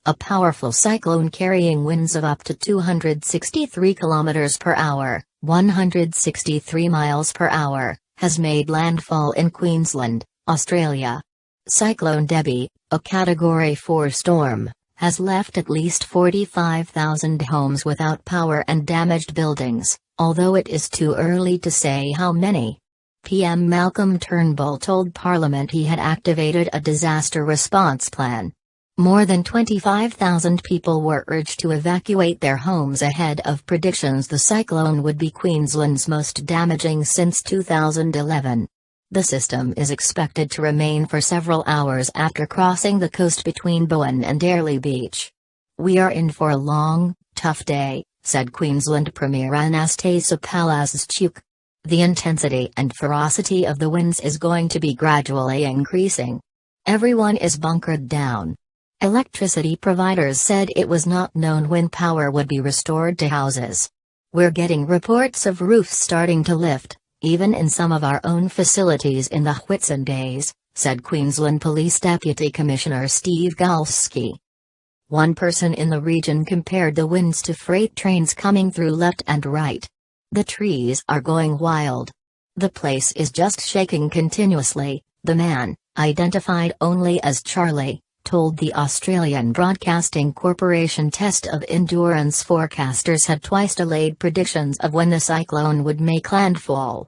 a powerful cyclone carrying winds of up to 263 km per hour, 163 miles per hour, has made landfall in Queensland, Australia. Cyclone Debbie, a Category 4 storm, has left at least 45,000 homes without power and damaged buildings, although it is too early to say how many. PM Malcolm Turnbull told Parliament he had activated a disaster response plan. More than 25,000 people were urged to evacuate their homes ahead of predictions the cyclone would be Queensland's most damaging since 2011. The system is expected to remain for several hours after crossing the coast between Bowen and Airlie Beach. "We are in for a long, tough day," said Queensland Premier Annastacia Palaszczuk. "The intensity and ferocity of the winds is going to be gradually increasing. Everyone is bunkered down." Electricity providers said it was not known when power would be restored to houses. "We're getting reports of roofs starting to lift, even in some of our own facilities in the Whitsundays," said Queensland Police Deputy Commissioner Steve Gollschewski. One person in the region compared the winds to freight trains coming through left and right. "The trees are going wild. The place is just shaking continuously," the man, identified only as Charlie, told the Australian Broadcasting Corporation. Test of endurance forecasters had twice delayed predictions of when the cyclone would make landfall.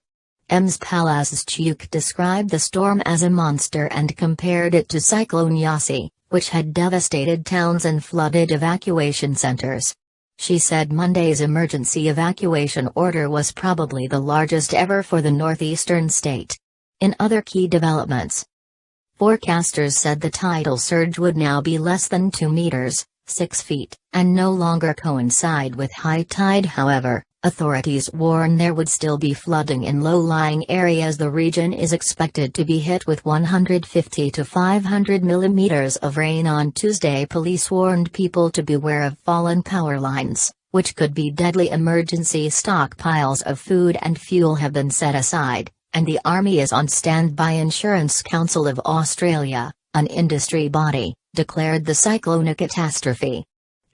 Ms. Palaszczuk described the storm as a monster and compared it to Cyclone Yasi, which had devastated towns and flooded evacuation centers. She said Monday's emergency evacuation order was probably the largest ever for the northeastern state. In other key developments, forecasters said the tidal surge would now be less than 2 meters, 6 feet, and no longer coincide with high tide. However, authorities warn there would still be flooding in low-lying areas. The region is expected to be hit with 150 to 500 millimeters of rain on Tuesday. Police warned people to beware of fallen power lines, which could be deadly. Emergency stockpiles of food and fuel have been set aside, and the Army is on standby. Insurance Council of Australia, an industry body, declared the cyclone a catastrophe.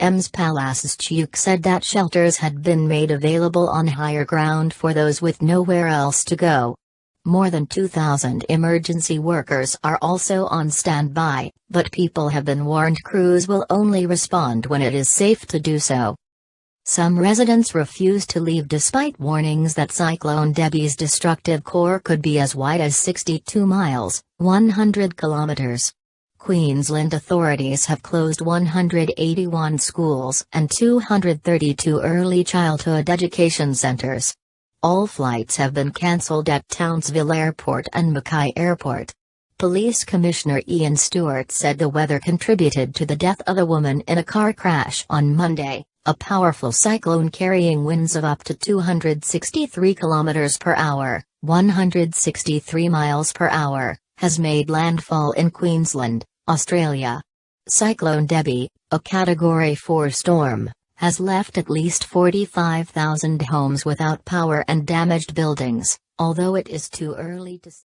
Ms. Palaszczuk said that shelters had been made available on higher ground for those with nowhere else to go. More than 2,000 emergency workers are also on standby, but people have been warned crews will only respond when it is safe to do so. Some residents refuse to leave despite warnings that Cyclone Debbie's destructive core could be as wide as 62 miles, 100 kilometers. Queensland authorities have closed 181 schools and 232 early childhood education centres. All flights have been cancelled at Townsville Airport and Mackay Airport. Police Commissioner Ian Stewart said the weather contributed to the death of a woman in a car crash on Monday. A powerful cyclone carrying winds of up to 263 km per hour, 163 miles per hour, has made landfall in Queensland, Australia. Cyclone Debbie, a Category 4 storm, has left at least 45,000 homes without power and damaged buildings, although it is too early to